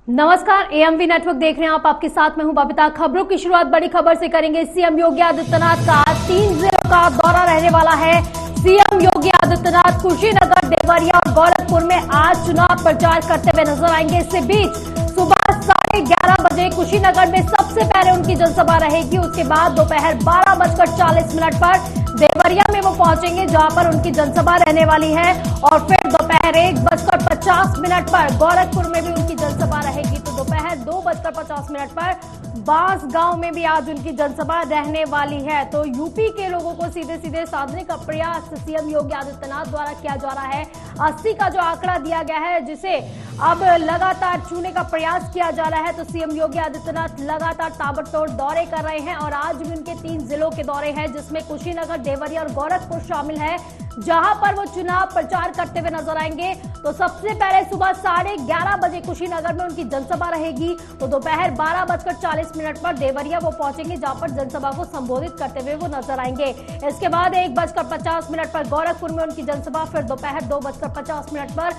नमस्कार, AMV network देख रहे हैं आप। आपके साथ में हूं बबीता। खबरों की शुरुआत बड़ी खबर से करेंगे। सीएम योगी आदित्यनाथ का 3 जिलों का दौरा रहने वाला है। सीएम योगी आदित्यनाथ कुशीनगर, देवरिया और गोरखपुर में आज चुनाव प्रचार करते हुए नजर आएंगे। इसके बीच सुबह 11:30 बजे कुशीनगर में सबसे पहले उनकी जनसभा रहेगी। उसके बाद दोपहर 12:40 पर देवरिया में वो पहुंचेंगे, जहां पर उनकी जनसभा रहने वाली है। और फिर दोपहर 1:50 पर गोरखपुर में भी उनकी जनसभा रहेगी। तो दोपहर 2:50 पर बांस गांव में भी आज उनकी जनसभा रहने वाली है। तो यूपी के लोगों को सीधे सीधे साधने का प्रयास सीएम योगी आदित्यनाथ द्वारा किया जा रहा है। 80 का जो आंकड़ा दिया गया है, जिसे अब लगातार छूने का प्रयास किया जा रहा है। तो सीएम योगी आदित्यनाथ लगातार ताबड़तोड़ दौरे कर रहे हैं और आज भी उनके 3 जिलों के दौरे हैं, जिसमें कुशीनगर, देवरिया और गोरखपुर शामिल है, जहां पर वो चुनाव प्रचार करते हुए नजर आएंगे। तो सबसे पहले सुबह 11:30 बजे कुशीनगर में उनकी जनसभा रहेगी। तो दोपहर 12:40 पर देवरिया वो पहुंचेंगे, जहां पर जनसभा को संबोधित करते हुए वो नजर आएंगे। इसके बाद 1:50 पर गोरखपुर में उनकी जनसभा, फिर दोपहर 2:50 पर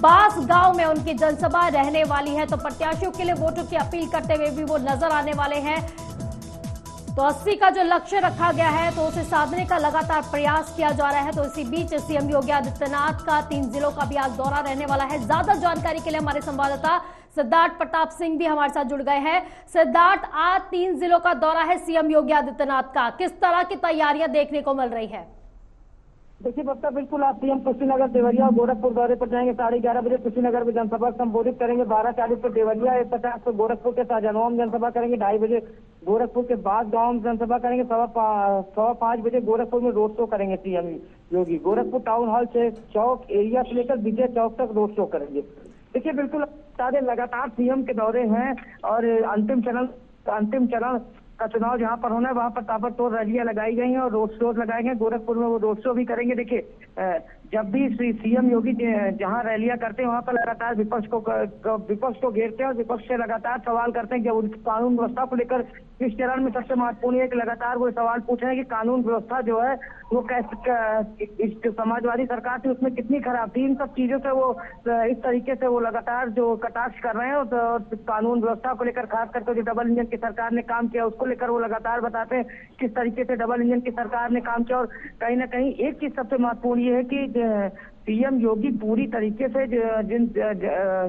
बांस गांव में उनकी जनसभा रहने वाली है। तो प्रत्याशियों के लिए वोटों की अपील करते हुए भी वो नजर आने वाले हैं। तो 80 का जो लक्ष्य रखा गया है, तो उसे साधने का लगातार प्रयास किया जा रहा है। तो इसी बीच सीएम योगी आदित्यनाथ का 3 जिलों का भी आज दौरा रहने वाला है। ज्यादा जानकारी के लिए हमारे संवाददाता सिद्धार्थ प्रताप सिंह भी हमारे साथ जुड़ गए हैं। सिद्धार्थ, आज 3 जिलों का दौरा है सीएम योगी आदित्यनाथ का, किस तरह की तैयारियां देखने को मिल रही है? देखिए बक्ता, बिल्कुल आप सीएम कुशीनगर, देवरिया और गोरखपुर दौरे पर जाएंगे। 11:30 बजे कुशीनगर में जनसभा संबोधित करेंगे। 12:40 पर देवरिया, 1:50 पर गोरखपुर के शाहजहां में जनसभा करेंगे। 2:30 बजे गोरखपुर के बांस गांव में जनसभा करेंगे। 5:15 बजे गोरखपुर में रोड शो करेंगे सीएम योगी। गोरखपुर टाउन हॉल से चौक एरिया से लेकर विजय चौक तक रोड शो करेंगे। देखिए बिल्कुल लगातार सीएम के दौरे हैं और अंतिम चरण का चुनाव जहां पर होना है, वहां पर ताबड़तोड़ रैलियां लगाई गई हैं और रोड शोज लगाए गए। गोरखपुर में वो रोड शो भी करेंगे। देखिए, जब भी सीएम योगी जहां रैलियां करते हैं, वहां पर लगातार विपक्ष को घेरते हैं और विपक्ष से लगातार सवाल करते हैं कि उनकी कानून व्यवस्था को लेकर इस चरण में सबसे महत्वपूर्ण है कि लगातार वो सवाल पूछ रहे हैं कि कानून व्यवस्था जो है वो कैसे, समाजवादी सरकार थी उसमें कितनी खराब थी। इन सब चीजों से वो इस तरीके से वो लगातार जो कटाक्ष कर रहे हैं। और कानून व्यवस्था को लेकर खास करके जो डबल इंजन की सरकार ने काम किया, उसको लेकर वो लगातार बताते हैं किस तरीके से डबल इंजन की सरकार ने काम किया। और कहीं ना कहीं एक चीज सबसे महत्वपूर्ण ये है कि सीएम योगी पूरी तरीके से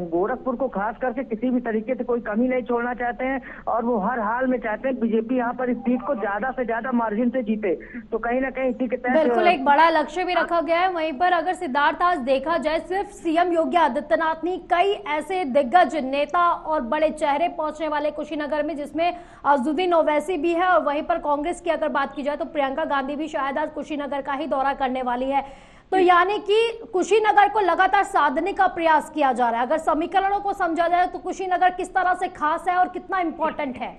गोरखपुर को खास करके किसी भी तरीके से कोई कमी नहीं छोड़ना चाहते हैं और वो हर हाल में चाहते हैं बीजेपी यहाँ पर इस सीट को ज्यादा से ज्यादा मार्जिन से जीते। तो कहीं ना कहीं इसी के तहत बिल्कुल एक बड़ा लक्ष्य भी रखा गया है। वहीं पर अगर सिद्धार्थ, आज देखा जाए, सिर्फ सीएम योगी आदित्यनाथ नहीं, कई ऐसे दिग्गज नेता और बड़े चेहरे पहुंचने वाले कुशीनगर में, जिसमें अजदुद्दीन ओवैसी भी है। और वहीं पर कांग्रेस की अगर बात की जाए तो प्रियंका गांधी भी शायद आज कुशीनगर का ही दौरा करने वाली है। तो यानी कि कुशीनगर को लगातार साधने का प्रयास किया जा रहा है। अगर समीकरणों को समझा जाए तो कुशीनगर किस तरह से खास है और कितना इंपॉर्टेंट है?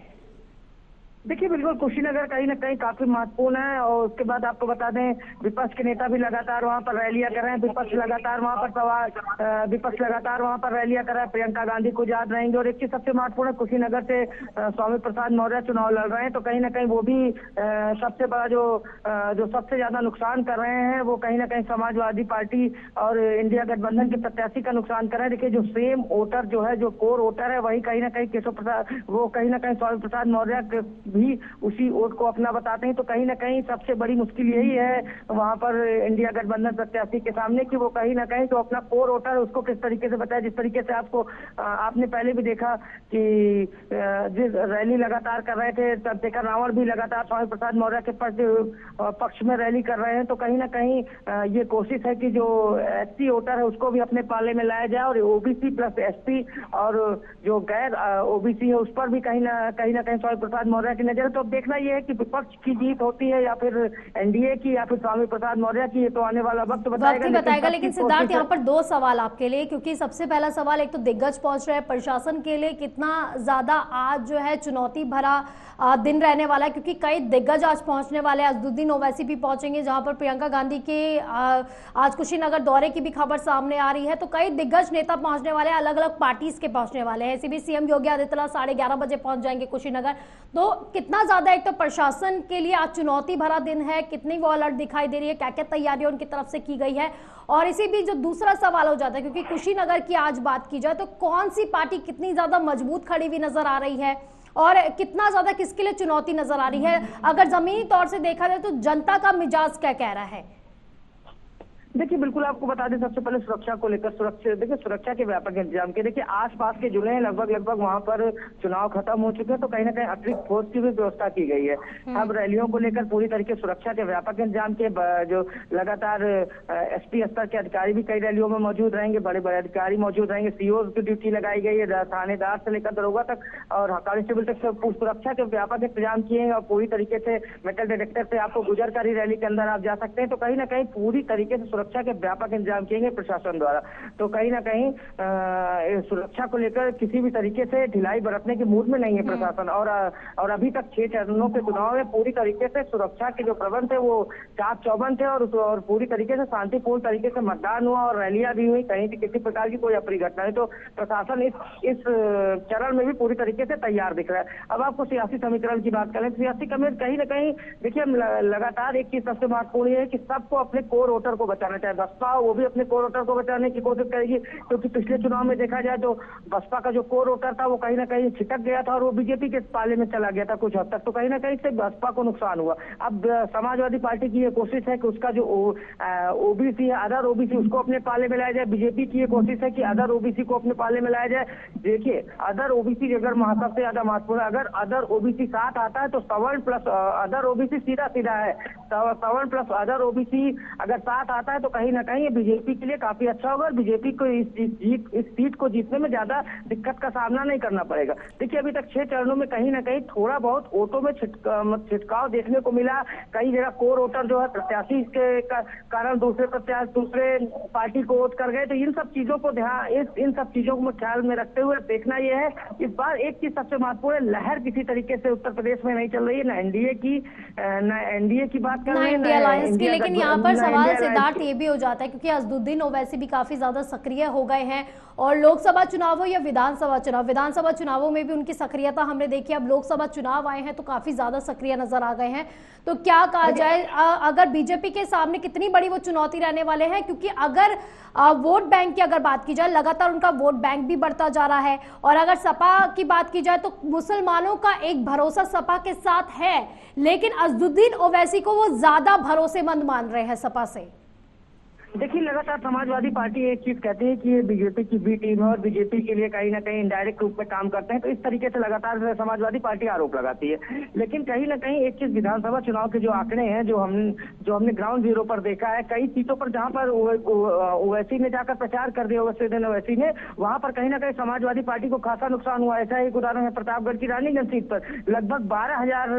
देखिए बिल्कुल कुशीनगर कहीं ना कहीं काफी महत्वपूर्ण है। और उसके बाद आपको बता दें, विपक्ष के नेता भी लगातार वहां पर रैलियां कर रहे हैं। विपक्ष लगातार वहां पर रैलियां कर रहा है। प्रियंका गांधी को याद रहेंगे। और एक चीज सबसे महत्वपूर्ण है, कुशीनगर से स्वामी प्रसाद मौर्य चुनाव लड़ रहे हैं। तो कहीं ना कहीं वो भी सबसे बड़ा जो सबसे ज्यादा नुकसान कर रहे हैं, वो कहीं ना कहीं समाजवादी पार्टी और इंडिया गठबंधन के प्रत्याशी का नुकसान कर रहे हैं। देखिए, जो सेम वोटर जो है, जो कोर वोटर है, वही कहीं ना कहीं केशव प्रसाद, वो कहीं ना कहीं स्वामी प्रसाद मौर्य भी उसी वोट को अपना बताते हैं। तो कहीं ना कहीं सबसे बड़ी मुश्किल यही है वहां पर इंडिया गठबंधन प्रत्याशी के सामने कि वो कहीं ना कहीं तो अपना कोर वोटर है उसको किस तरीके से बताए। जिस तरीके से आपने पहले भी देखा कि जिस रैली लगातार कर रहे थे, चंद्रशेखर रावण भी लगातार स्वामी प्रसाद मौर्य के पक्ष में रैली कर रहे हैं। तो कहीं ना कहीं ये कोशिश है कि जो एससी वोटर है उसको भी अपने पाले में लाया जाए और ओबीसी प्लस एसपी और जो गैर ओबीसी है उस पर भी कहीं ना कहीं स्वामी प्रसाद मौर्य की नजर। तो अब देखना यह है कि विपक्ष की जीत होती है या फिर एनडीए की या फिर स्वामी प्रसाद मौर्य की, ये तो आने वाला वक्त बताएगा। लेकिन सिद्धार्थ, यहाँ पर 2 सवाल आपके लिए, क्योंकि सबसे पहला सवाल, एक तो दिग्गज पहुंच रहे हैं, प्रशासन के लिए कितना ज्यादा आज जो है चुनौती भरा दिन रहने वाला है, क्योंकि कई दिग्गज आज पहुंचने वाले हैं। अजदुद्दीन ओवैसी भी पहुंचेंगे, जहां पर प्रियंका गांधी के आज कुशीनगर दौरे की भी खबर सामने आ रही है। तो कई दिग्गज नेता पहुंचने वाले हैं, अलग अलग पार्टीज के पहुंचने वाले हैं। इसी बीच सीएम योगी आदित्यनाथ 11:30 बजे पहुंच जाएंगे कुशीनगर। तो कितना ज्यादा एक तो प्रशासन के लिए आज चुनौती भरा दिन है, कितनी वो अलर्ट दिखाई दे रही है, क्या क्या तैयारियां उनकी तरफ से की गई है? और इसी बीच जो दूसरा सवाल हो जाता है, क्योंकि कुशीनगर की आज बात की जाए तो कौन सी पार्टी कितनी ज्यादा मजबूत खड़ी हुई नजर आ रही है और कितना ज्यादा किसके लिए चुनौती नजर आ रही है? अगर जमीनी तौर से देखा जाए तो जनता का मिजाज क्या कह रहा है? देखिए बिल्कुल आपको बता दें, सबसे पहले सुरक्षा को लेकर सुरक्षा के व्यापक इंतजाम किए। देखिए आसपास के जिले हैं, लगभग वहां पर चुनाव खत्म हो चुके हैं, तो कहीं ना कहीं अतिरिक्त फोर्स की भी व्यवस्था की गई है। अब रैलियों को लेकर पूरी तरीके सुरक्षा के व्यापक इंतजाम किए। जो लगातार एसपी स्तर के अधिकारी भी कई रैलियों में मौजूद रहेंगे, बड़े बड़े अधिकारी मौजूद रहेंगे, सीओ की ड्यूटी लगाई गई है, थानेदार से लेकर दरोगा तक और कांस्टेबल तक सुरक्षा के व्यापक इंतजाम किए हैं। और पूरी तरीके से मेटल डिटेक्टर से आपको गुजर कर ही रैली के अंदर आप जा सकते हैं। तो कहीं ना कहीं पूरी तरीके से सुरक्षा के व्यापक इंतजाम किए गए प्रशासन द्वारा। तो कहीं ना कहीं सुरक्षा को लेकर किसी भी तरीके से ढिलाई बरतने के मूड में नहीं है प्रशासन। और अभी तक 6 चरणों के चुनाव में पूरी तरीके से सुरक्षा के जो प्रबंध थे वो चाक चौबंद थे और पूरी तरीके से शांतिपूर्ण तरीके से मतदान हुआ और रैलियां भी हुई, कहीं भी किसी प्रकार की कोई अप्रिय घटना नहीं। तो प्रशासन इस चरण में भी पूरी तरीके से तैयार दिख रहा है। अब आपको सियासी समीकरण की बात करें, सियासी समीकरण कहीं ना कहीं देखिए हम लगातार एक चीज सबसे महत्वपूर्ण है कि सबको अपने कोर वोटर को बचाना चाहिए। बसपा वो भी अपने कोर वोटर को बचाने की कोशिश करेगी, क्योंकि पिछले चुनाव में देखा जाए तो बसपा का जो कोर वोटर था वो कहीं ना कहीं छिटक गया था और वो बीजेपी के पाले में चला गया था कुछ हद तक। तो कहीं ना कहीं से बसपा को नुकसान हुआ। अब समाजवादी पार्टी की ये कोशिश है कि उसका जो ओबीसी है, अदर ओबीसी, उसको अपने पाले में लाया जाए। बीजेपी की ये कोशिश है कि अदर ओबीसी को अपने पाले में लाया जाए। देखिए अदर ओबीसी अगर सबसे ज्यादा महत्वपूर्ण, अगर अदर ओबीसी साथ आता है तो सवर्ण प्लस अदर ओबीसी सीधा सीधा है। सवर्ण प्लस अदर ओबीसी अगर साथ आता है तो कहीं ना कहीं ये बीजेपी के लिए काफी अच्छा होगा और बीजेपी को इस सीट को जीतने में ज्यादा दिक्कत का सामना नहीं करना पड़ेगा। देखिए अभी तक 6 चरणों में कहीं ना कहीं थोड़ा बहुत वोटों में छिटकाव देखने को मिला। कई जगह कोर वोटर जो है प्रत्याशी के कारण दूसरे पार्टी को वोट कर गए। तो इन सब चीजों को इन सब चीजों को ख्याल में रखते हुए देखना यह है, इस बार एक चीज सबसे महत्वपूर्ण है, लहर किसी तरीके से उत्तर प्रदेश में नहीं चल रही है, ना एनडीए की बात कर रहे हैं, इंडिया अलायंस की। लेकिन यहाँ पर सवाल सिद्धार्थ ये भी हो जाता है, क्योंकि असदुद्दीन ओवैसी भी काफी ज्यादा सक्रिय हो गए हैं और लोकसभा चुनाव हो या विधानसभा चुनावों में भी उनकी सक्रियता हमने देखी। अब लोकसभा चुनाव आए हैं तो काफी ज्यादा सक्रिय नजर आ गए हैं। तो क्या कहा जाए, अगर बीजेपी के सामने कितनी बड़ी वो चुनौती रहने वाले हैं? क्योंकि अगर वोट बैंक की अगर बात की जाए, लगातार उनका वोट बैंक भी बढ़ता जा रहा है। और अगर सपा की बात की जाए तो मुसलमानों का एक भरोसा सपा के साथ है, लेकिन असदुद्दीन ओवैसी को वो ज्यादा भरोसेमंद मान रहे हैं सपा से। देखिए लगातार समाजवादी पार्टी एक चीज कहती है कि ये बीजेपी की बी टीम है और बीजेपी के लिए कहीं ना कहीं इनडायरेक्ट रूप में काम करते हैं। तो इस तरीके से लगातार समाजवादी पार्टी आरोप लगाती है। लेकिन कहीं ना कहीं एक चीज विधानसभा चुनाव के जो आंकड़े हैं, जो हमने ग्राउंड जीरो पर देखा है, कई सीटों पर जहां पर ओवैसी ने जाकर प्रचार कर दिया, ओवैसी ने, वहां पर कहीं ना कहीं समाजवादी पार्टी को खासा नुकसान हुआ। ऐसा एक उदाहरण है प्रतापगढ़ की रानीगंज सीट पर लगभग 12,000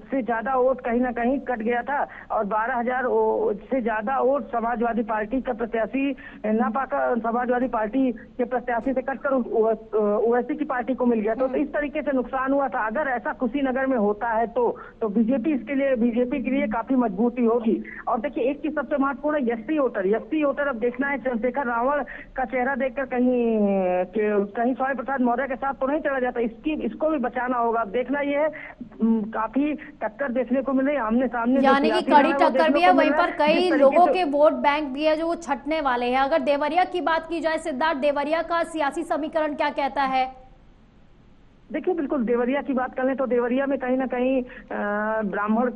से ज्यादा वोट कहीं ना कहीं कट गया था और 12,000 से ज्यादा समाजवादी पार्टी का प्रत्याशी न पाकर समाजवादी पार्टी के प्रत्याशी से कटकर ओवैसी की पार्टी को मिल गया। तो इस तरीके से नुकसान हुआ था। अगर ऐसा कुशीनगर में होता है तो बीजेपी के लिए काफी मजबूती होगी। और देखिए एक चीज सबसे महत्वपूर्ण है, एससी वोटर। अब देखना है चंद्रशेखर रावण का चेहरा देखकर कहीं स्वामी प्रसाद मौर्य के साथ तो नहीं चला जाता, इसको भी बचाना होगा। अब देखना यह है, काफी टक्कर देखने को मिल रही है आमने सामने, यानी कि कड़ी टक्कर भी है। वहीं पर कई लोगों के वोट बैंक भी है जो वो छटने वाले हैं। अगर देवरिया की बात की जाए सिद्धार्थ, देवरिया का सियासी समीकरण क्या कहता है? देखिए बिल्कुल देवरिया की बात करें तो देवरिया में कहीं ना कहीं ब्राह्मण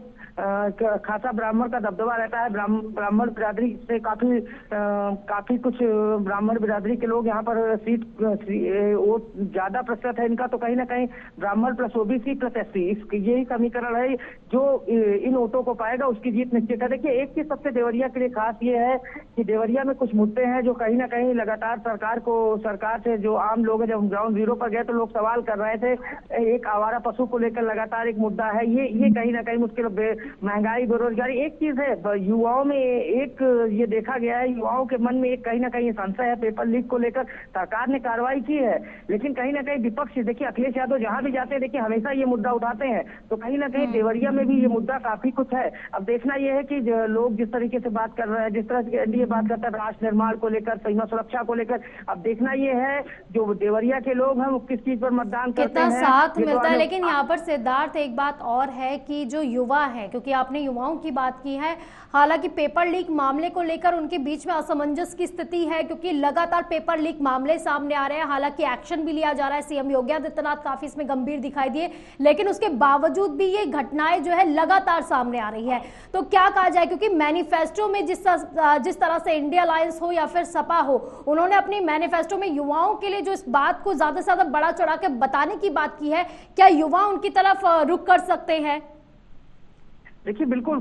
खासा ब्राह्मण का दबदबा रहता है। ब्राह्मण बिरादरी से काफी कुछ ब्राह्मण बिरादरी के लोग यहाँ पर वोट ज्यादा प्रतिशत है इनका। तो कहीं ना कहीं ब्राह्मण प्लस ओबीसी प्लस एससी, यही समीकरण है जो इन वोटों को पाएगा, उसकी जीत निश्चित है। देखिए एक चीज सबसे देवरिया के लिए खास ये है कि देवरिया में कुछ मुद्दे हैं जो कहीं ना कहीं लगातार सरकार से जो आम लोग हैं, जब ग्राउंड जीरो पर गए तो लोग सवाल कर रहे थे। एक आवारा पशु को लेकर लगातार एक मुद्दा है, ये कहीं ना कहीं मुश्किल, महंगाई, बेरोजगारी। एक चीज है, युवाओं में एक ये देखा गया है, युवाओं के मन में एक कहीं ना कहीं संशय है पेपर लीक को लेकर। सरकार ने कार्रवाई की है लेकिन कहीं ना कहीं विपक्ष, देखिए अखिलेश यादव जहां भी जाते हैं देखिए हमेशा ये मुद्दा उठाते हैं। तो कहीं ना कहीं देवरिया में भी ये मुद्दा काफी कुछ है। अब देखना यह है कि लोग जिस तरीके से बात कर रहे हैं, जिस तरह से एनडीए बात करता है राष्ट्र निर्माण को लेकर, सीमा सुरक्षा को लेकर, अब देखना यह है जो देवरिया के लोग हैं वो किस चीज पर मतदान करते इतना साथ मिलता है। लेकिन यहाँ पर सिद्धार्थ एक बात और है कि जो युवा है, क्योंकि आपने युवाओं की बात की है, हालांकि पेपर लीक मामले को लेकर उनके बीच में असमंजस की स्थिति है, क्योंकि लगातार पेपर लीक मामले सामने आ रहे हैं। हालांकि एक्शन भी लिया जा रहा है, सीएम योगी आदित्यनाथ काफी इसमें गंभीर दिखाई दिए, लेकिन उसके बावजूद भी ये घटनाएं जो है लगातार सामने आ रही है। तो क्या कहा जाए, क्योंकि मैनिफेस्टो में जिस तरह से इंडिया अलायंस हो या फिर सपा हो, उन्होंने अपनी मैनिफेस्टो में युवाओं के लिए जो इस बात को ज्यादा से ज्यादा बड़ा चढ़ा के बताने की बात की है, क्या युवा उनकी तरफ रुख कर सकते हैं? देखिए बिल्कुल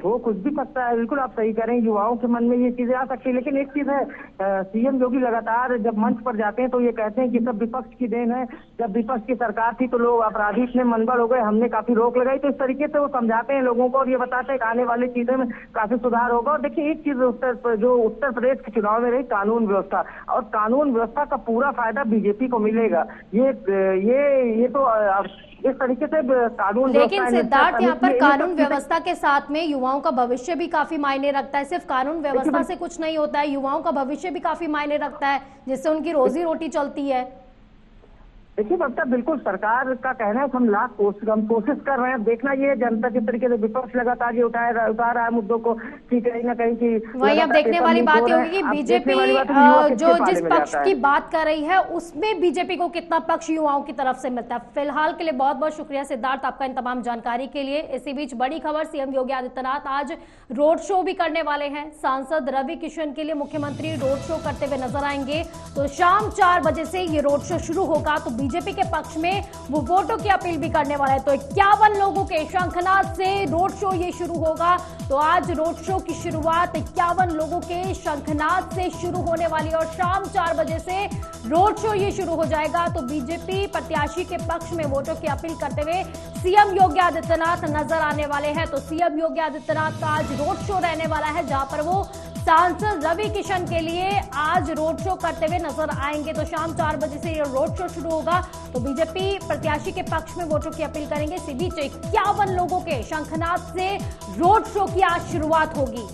हो कुछ भी सकता है, बिल्कुल आप सही कह रहे हैं, युवाओं के मन में ये चीजें आ सकती है। लेकिन एक चीज है, सीएम योगी लगातार जब मंच पर जाते हैं तो ये कहते हैं कि सब विपक्ष की देन है, जब विपक्ष की सरकार थी तो लोग अपराधी इतने मनबड़ हो गए, हमने काफी रोक लगाई। तो इस तरीके से वो समझाते हैं लोगों को और ये बताते हैं कि आने वाली चीजों में काफी सुधार होगा। और देखिए एक चीज उत्तर प्रदेश के चुनाव में रही कानून व्यवस्था, और कानून व्यवस्था का पूरा फायदा बीजेपी को मिलेगा। ये तो इस तरीके से कानून, लेकिन सिद्धार्थ यहाँ पर कानून व्यवस्था के साथ में युवाओं का भविष्य भी काफी मायने रखता है। सिर्फ कानून व्यवस्था से कुछ नहीं होता है, युवाओं का भविष्य भी काफी मायने रखता है, जिससे उनकी रोजी रोटी चलती है। देखिए बता, बिल्कुल सरकार का कहना है कि हम कोशिश कर रहे हैं। देखना ये जनता किस तरीके से विपक्ष लगातार ये उठा रहा है मुद्दों को, कि कहीं ना कहीं की वही अब देखने वाली बात होगी कि बीजेपी जो जिस पक्ष की बात कर रही है उसमें बीजेपी को कितना पक्ष युवाओं की तरफ से मिलता है। फिलहाल के लिए बहुत बहुत शुक्रिया सिद्धार्थ आपका इन तमाम जानकारी के लिए। इसी बीच बड़ी खबर, सीएम योगी आदित्यनाथ आज रोड शो भी करने वाले हैं। सांसद रवि किशन के लिए मुख्यमंत्री रोड शो करते हुए नजर आएंगे। तो शाम 4 बजे से ये रोड शो शुरू होगा। तो बीजेपी के पक्ष में वो वोटों की अपील भी करने वाला है। तो 51 लोगों के शंखनाद से रोड शो ये शुरू होगा। तो आज रोड शो की शुरुआत 51 लोगों के शंखनाद से शुरू होने वाली है और शाम 4 बजे से रोड शो ये शुरू हो जाएगा। तो बीजेपी प्रत्याशी के पक्ष में वोटों की अपील करते हुए सीएम योगी आदित्यनाथ नजर आने वाले हैं। तो सीएम योगी आदित्यनाथ का आज रोड शो रहने वाला है, जहां पर वो सांसद रवि किशन के लिए आज रोड शो करते हुए नजर आएंगे। तो शाम 4 बजे से ये रोड शो शुरू होगा। तो बीजेपी प्रत्याशी के पक्ष में वोटों की अपील करेंगे। इसी बीच 51 लोगों के शंखनाद से रोड शो की आज शुरुआत होगी।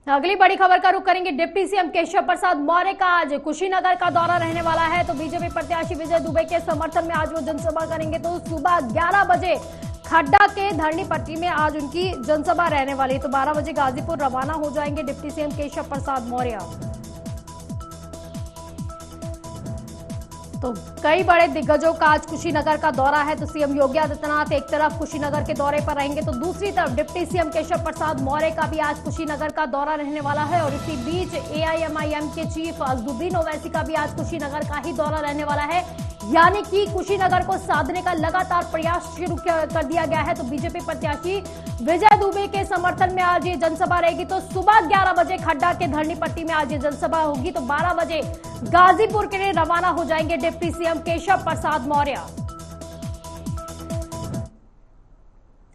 अगली बड़ी खबर का रुख करेंगे। डिप्टी सीएम केशव प्रसाद मौर्य का आज कुशीनगर का दौरा रहने वाला है। तो बीजेपी प्रत्याशी विजय दुबे के समर्थन में आज वो जनसभा करेंगे। तो सुबह 11 बजे खड्डा के धरनी पट्टी में आज उनकी जनसभा रहने वाली है। तो 12 बजे गाजीपुर रवाना हो जाएंगे डिप्टी सीएम केशव प्रसाद मौर्य। तो कई बड़े दिग्गजों का आज कुशीनगर का दौरा है। तो सीएम योगी आदित्यनाथ एक तरफ कुशीनगर के दौरे पर रहेंगे, तो दूसरी तरफ डिप्टी सीएम केशव प्रसाद मौर्य का भी आज कुशीनगर का दौरा रहने वाला है। और इसी बीच एआईएमआईएम के चीफ अजदुद्दीन ओवैसी का भी आज कुशीनगर का ही दौरा रहने वाला है। यानी कि कुशीनगर को साधने का लगातार प्रयास शुरू कर दिया गया है। तो बीजेपी प्रत्याशी विजय दुबे के समर्थन में आज ये जनसभा रहेगी। तो सुबह 11 बजे खड्डा के धरनी पट्टी में आज ये जनसभा होगी। तो 12 बजे गाजीपुर के लिए रवाना हो जाएंगे डिप्टी सीएम केशव प्रसाद मौर्य।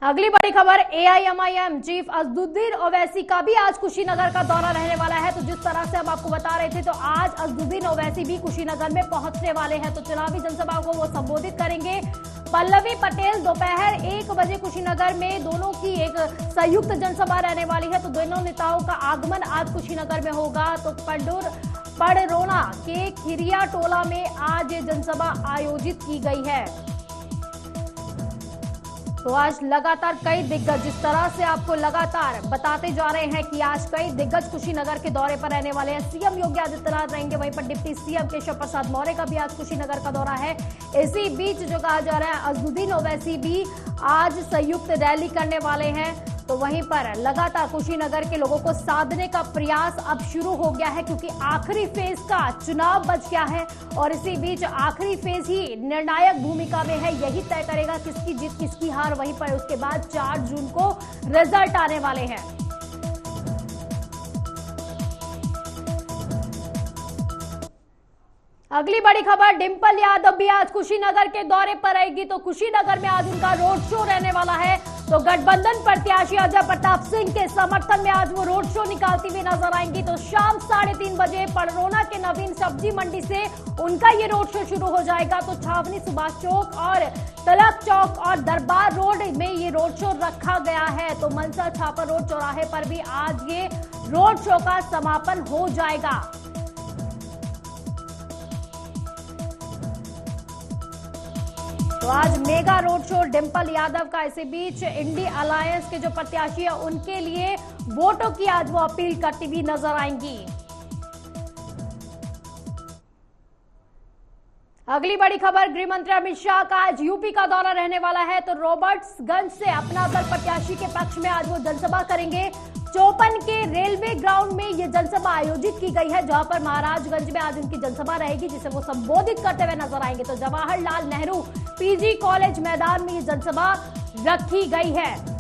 अगली बड़ी खबर, एआईएमआईएम चीफ अजदुद्दीन ओवैसी का भी आज कुशीनगर का दौरा रहने वाला है। तो जिस तरह से हम आपको बता रहे थे, तो आज अजदुद्दीन ओवैसी भी कुशीनगर में पहुंचने वाले हैं। तो चुनावी जनसभा को वो संबोधित करेंगे। पल्लवी पटेल दोपहर 1 बजे कुशीनगर में दोनों की एक संयुक्त जनसभा रहने वाली है। तो दोनों नेताओं का आगमन आज कुशीनगर में होगा। तो पड़रोना के खिरिया टोला में आज ये जनसभा आयोजित की गई है। तो आज लगातार कई दिग्गज, जिस तरह से आपको लगातार बताते जा रहे हैं कि आज कई दिग्गज कुशीनगर के दौरे पर रहने वाले हैं। सीएम योगी आदित्यनाथ रहेंगे, वहीं पर डिप्टी सीएम केशव प्रसाद मौर्य का भी आज कुशीनगर का दौरा है। इसी बीच जो कहा जा रहा है, अजदुद्दीन ओवैसी भी आज संयुक्त रैली करने वाले हैं। तो वहीं पर लगातार कुशीनगर के लोगों को साधने का प्रयास अब शुरू हो गया है, क्योंकि आखिरी फेज का चुनाव बच गया है। और इसी बीच आखिरी फेज ही निर्णायक भूमिका में है, यही तय करेगा किसकी जीत किसकी हार। वहीं पर उसके बाद 4 जून को रिजल्ट आने वाले हैं। अगली बड़ी खबर, डिंपल यादव भी आज कुशीनगर के दौरे पर रहेगी। तो कुशीनगर में आज उनका रोड शो रहने वाला है। तो गठबंधन प्रत्याशी अजय प्रताप सिंह के समर्थन में आज वो रोड शो निकालती हुई नजर आएंगी। तो शाम 3:30 बजे पड़रोना के नवीन सब्जी मंडी से उनका ये रोड शो शुरू हो जाएगा। तो छावनी सुभाष चौक और तलक चौक चौक और दरबार रोड में ये रोड शो रखा गया है। तो मनसा छापर रोड चौराहे पर भी आज ये रोड शो का समापन हो जाएगा। तो आज mega road show Dimple Yadav का, इसी बीच इंडी अलायंस के जो प्रत्याशी है उनके लिए वोटों की आज वो अपील करती हुई नजर आएंगी। अगली बड़ी खबर, गृह मंत्री अमित शाह का आज यूपी का दौरा रहने वाला है। तो रॉबर्ट्सगंज से अपना दल प्रत्याशी के पक्ष में आज वो जनसभा करेंगे। चौपन के रेलवे ग्राउंड में ये जनसभा आयोजित की गई है, जहां पर महाराजगंज में आज उनकी जनसभा रहेगी, जिसे वो संबोधित करते हुए नजर आएंगे। तो जवाहरलाल नेहरू पीजी कॉलेज मैदान में ये जनसभा रखी गई है।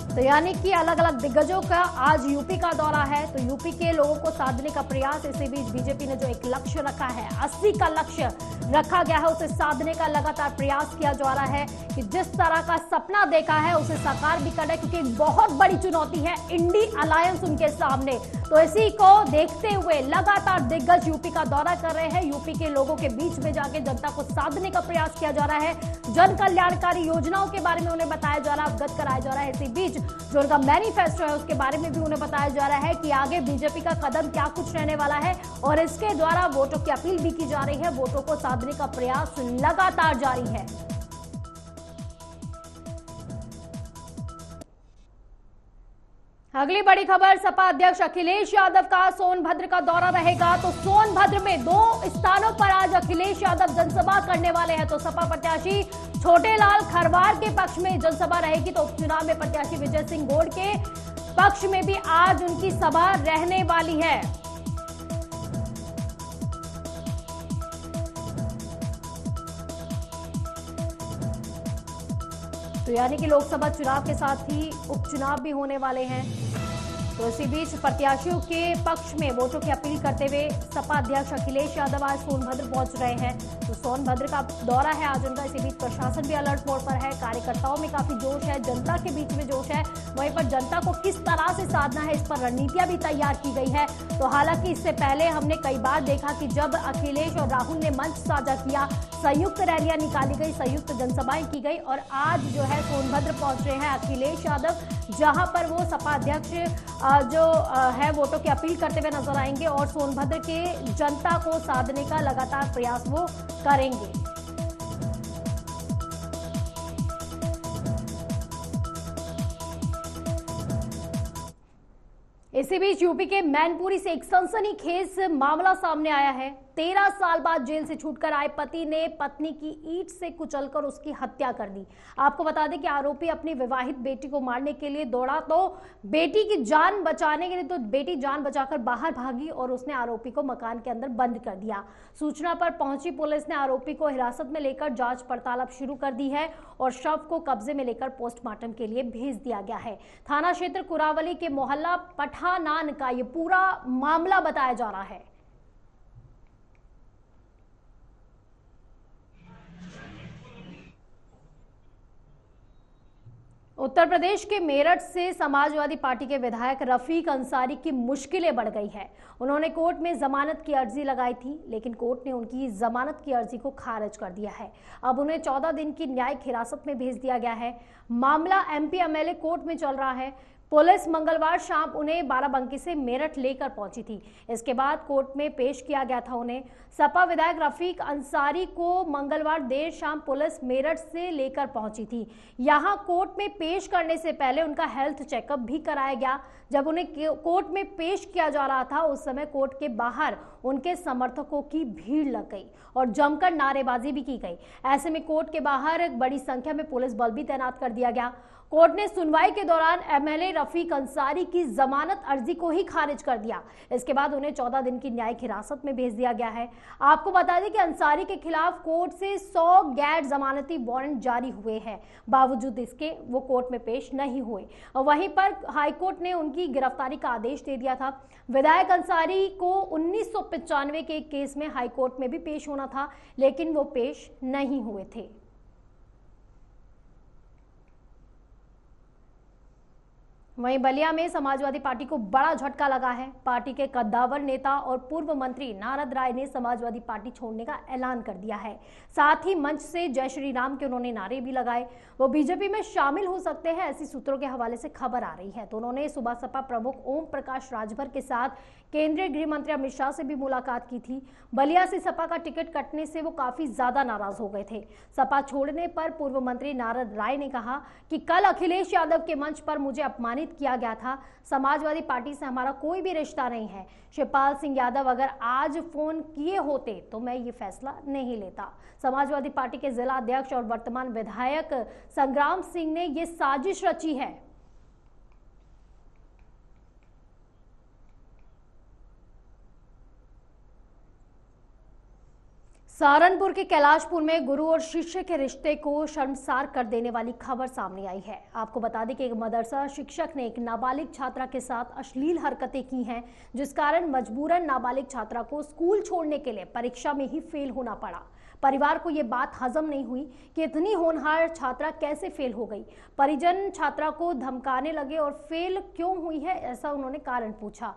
तो यानी कि अलग अलग दिग्गजों का आज यूपी का दौरा है। तो यूपी के लोगों को साधने का प्रयास, इसी बीच बीजेपी ने जो एक लक्ष्य रखा है, 80 का लक्ष्य रखा गया है, उसे साधने का लगातार प्रयास किया जा रहा है कि जिस तरह का सपना देखा है उसे साकार भी करना है, क्योंकि बहुत बड़ी चुनौती है इंडी अलायंस उनके सामने। तो इसी को देखते हुए लगातार दिग्गज यूपी का दौरा कर रहे हैं। यूपी के लोगों के बीच में जाके जनता को साधने का प्रयास किया जा रहा है, जन कल्याणकारी योजनाओं के बारे में उन्हें बताया जा रहा है, अवगत कराया जा रहा है। इसी बीच जो उनका मैनिफेस्टो है उसके बारे में भी उन्हें बताया जा रहा है कि आगे बीजेपी का कदम क्या कुछ रहने वाला है, और इसके द्वारा वोटों की अपील भी की जा रही है। वोटों को साधने का प्रयास लगातार जारी है। अगली बड़ी खबर, सपा अध्यक्ष अखिलेश यादव का सोनभद्र का दौरा रहेगा। तो सोनभद्र में 2 स्थानों पर आज अखिलेश यादव जनसभा करने वाले हैं। तो सपा प्रत्याशी छोटेलाल खरवार के पक्ष में जनसभा रहेगी। तो उपचुनाव में प्रत्याशी विजय सिंह गोड़ के पक्ष में भी आज उनकी सभा रहने वाली है। तो यानी कि लोकसभा चुनाव के साथ ही उपचुनाव भी होने वाले हैं। तो इसी बीच प्रत्याशियों के पक्ष में वोटों की अपील करते हुए सपा अध्यक्ष अखिलेश यादव आज सोनभद्र पहुंच रहे हैं। तो सोनभद्र का दौरा है आज उनका। इसी बीच प्रशासन भी अलर्ट मोड पर है, कार्यकर्ताओं में काफी जोश है, जनता के बीच में जोश है। वहीं पर जनता को किस तरह से साधना है, इस पर रणनीतियां भी तैयार की गई है। तो हालांकि इससे पहले हमने कई बार देखा कि जब अखिलेश और राहुल ने मंच साझा किया, संयुक्त रैलियां निकाली गई, संयुक्त जनसभाएं की गई, और आज जो है सोनभद्र पहुंच रहे हैं अखिलेश यादव, जहां पर वो सपा अध्यक्ष जो है वोटों की अपील करते हुए नजर आएंगे और सोनभद्र के जनता को साधने का लगातार प्रयास वो करेंगे। इसी बीच यूपी के मैनपुरी से एक सनसनीखेज मामला सामने आया है। 13 साल बाद जेल से छूटकर आए पति ने पत्नी की ईंट से कुचलकर उसकी हत्या कर दी। आपको बता दें कि आरोपी अपनी विवाहित बेटी को मारने के लिए दौड़ा, तो बेटी की जान बचाने के लिए तो बेटी जान बचाकर बाहर भागी और उसने आरोपी को मकान के अंदर बंद कर दिया। सूचना पर पहुंची पुलिस ने आरोपी को हिरासत में लेकर जांच पड़ताल अब शुरू कर दी है और शव को कब्जे में लेकर पोस्टमार्टम के लिए भेज दिया गया है। थाना क्षेत्र कुरावली के मोहल्ला पठानान का ये पूरा मामला बताया जा रहा है। उत्तर प्रदेश के मेरठ से समाजवादी पार्टी के विधायक रफीक अंसारी की मुश्किलें बढ़ गई है। उन्होंने कोर्ट में जमानत की अर्जी लगाई थी, लेकिन कोर्ट ने उनकी जमानत की अर्जी को खारिज कर दिया है। अब उन्हें 14 दिन की न्यायिक हिरासत में भेज दिया गया है। मामला एमपी एमएलए कोर्ट में चल रहा है। पुलिस मंगलवार शाम उन्हें बाराबंकी से मेरठ लेकर पहुंची थी। इसके बाद कोर्ट में पेश किया गया था उन्हें। सपा विधायक रफीक अंसारी को मंगलवार देर शाम पुलिस मेरठ से लेकर पहुंची थी। यहां कोर्ट में पेश करने से पहले उनका हेल्थ चेकअप भी कराया गया। जब उन्हें कोर्ट में पेश किया जा रहा था उस समय कोर्ट के बाहर उनके समर्थकों की भीड़ लग गई और जमकर नारेबाजी भी की गई। ऐसे में कोर्ट के बाहर एक बड़ी संख्या में पुलिस बल भी तैनात कर दिया गया। कोर्ट ने सुनवाई के दौरान एमएलए रफीक अंसारी की जमानत अर्जी को ही खारिज कर दिया। इसके बाद उन्हें 14 दिन की न्यायिक हिरासत में भेज दिया गया है। आपको बता दें कि अंसारी के खिलाफ कोर्ट से 100 गैर जमानती वारंट जारी हुए हैं, बावजूद इसके वो कोर्ट में पेश नहीं हुए। वहीं पर हाईकोर्ट ने उनकी गिरफ्तारी का आदेश दे दिया था। विधायक अंसारी को 1995 के एक केस में हाईकोर्ट में भी पेश होना था, लेकिन वो पेश नहीं हुए थे। वहीं बलिया में समाजवादी पार्टी को बड़ा झटका लगा है। पार्टी के कद्दावर नेता और पूर्व मंत्री नारद राय ने समाजवादी पार्टी छोड़ने का ऐलान कर दिया है। साथ ही मंच से जय श्री राम के उन्होंने नारे भी लगाए। वो बीजेपी में शामिल हो सकते हैं, ऐसी सूत्रों के हवाले से खबर आ रही है। तो उन्होंने सुबह सपा प्रमुख ओम प्रकाश राजभर के साथ केंद्रीय गृह मंत्री अमित शाह से भी मुलाकात की थी। बलिया से सपा का टिकट कटने से वो काफी ज्यादा नाराज हो गए थे। सपा छोड़ने पर पूर्व मंत्री नारद राय ने कहा कि कल अखिलेश यादव के मंच पर मुझे अपमानित किया गया था। समाजवादी पार्टी से हमारा कोई भी रिश्ता नहीं है। शिवपाल सिंह यादव अगर आज फोन किए होते तो मैं ये फैसला नहीं लेता। समाजवादी पार्टी के जिला अध्यक्ष और वर्तमान विधायक संग्राम सिंह ने ये साजिश रची है। सहारनपुर के कैलाशपुर में गुरु और शिष्य के रिश्ते को शर्मसार कर देने वाली खबर सामने आई है। आपको बता दें कि एक मदरसा शिक्षक ने एक नाबालिग छात्रा के साथ अश्लील हरकतें की हैं, जिस कारण मजबूरन नाबालिग छात्रा को स्कूल छोड़ने के लिए परीक्षा में ही फेल होना पड़ा। परिवार को ये बात हजम नहीं हुई कि इतनी होनहार छात्रा कैसे फेल हो गई। परिजन छात्रा को धमकाने लगे और फेल क्यों हुई है ऐसा उन्होंने कारण पूछा।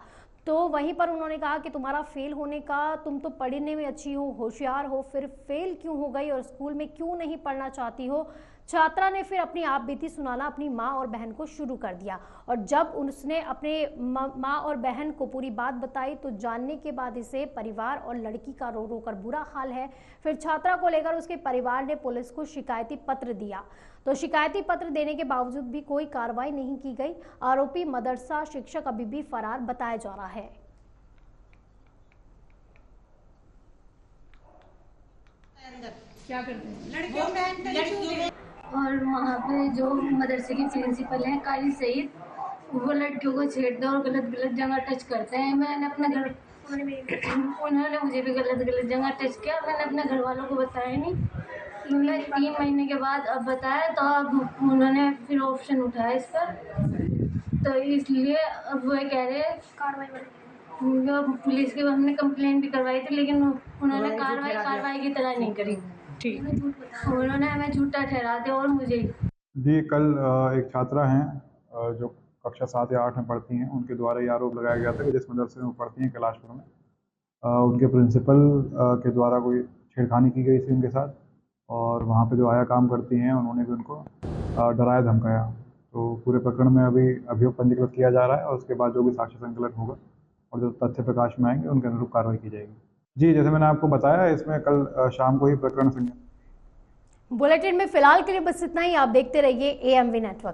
तो वहीं पर उन्होंने कहा कि तुम्हारा फेल होने का, तुम तो पढ़ने में अच्छी हो, होशियार हो, फिर फेल क्यों हो गई और स्कूल में क्यों नहीं पढ़ना चाहती हो। छात्रा ने फिर अपनी आप बीती सुनाना अपनी माँ और बहन को शुरू कर दिया और जब उसने अपने माँ और बहन को पूरी बात बताई तो जानने के बाद इसे परिवार और लड़की का रो रो कर बुरा हाल है। फिर छात्रा को लेकर उसके परिवार ने पुलिस को शिकायती पत्र दिया, तो शिकायती पत्र देने के बावजूद भी कोई कार्रवाई नहीं की गई। आरोपी मदरसा शिक्षक अभी भी फरार बताया जा रहा है। क्या करते हैं और वहाँ पे जो मदरसे की प्रिंसिपल हैं काली सईद, वो लड़कियों को छेड़ते हैं और गलत गलत जगह टच करते हैं। मैंने अपने घर उन्होंने मुझे भी गलत जगह टच किया। मैंने अपने घर वालों को बताया नहीं। उन्होंने 3 महीने के बाद अब बताया, तो अब उन्होंने फिर ऑप्शन उठाया इस पर, तो इसलिए अब वो कह रहे हैं कार्रवाई। पुलिस की हमने कंप्लेंट भी करवाई थी, लेकिन उन्होंने कार्रवाई की तरह नहीं करी। ठीक, उन्होंने हमें झूठा ठहरा दिया और मुझे जी। कल एक छात्रा हैं जो कक्षा 7 या 8 में पढ़ती हैं, उनके द्वारा ये आरोप लगाया गया था कि जिस मदरसे में वो पढ़ती हैं कैलाशपुर में, उनके प्रिंसिपल के द्वारा कोई छेड़खानी की गई थी उनके साथ, और वहाँ पे जो आया काम करती हैं उन्होंने भी उनको डराया धमकाया। तो पूरे प्रकरण में अभी अभियोग पंजीकृत किया जा रहा है और उसके बाद जो भी साक्ष्य संकलन होगा और जो तथ्य प्रकाश में आएंगे उनके अनुरूप कार्रवाई की जाएगी। जी, जैसे मैंने आपको बताया, इसमें कल शाम को ही प्रकरण संज्ञान। बुलेटिन में फिलहाल के लिए बस इतना ही। आप देखते रहिए AMV नेटवर्क।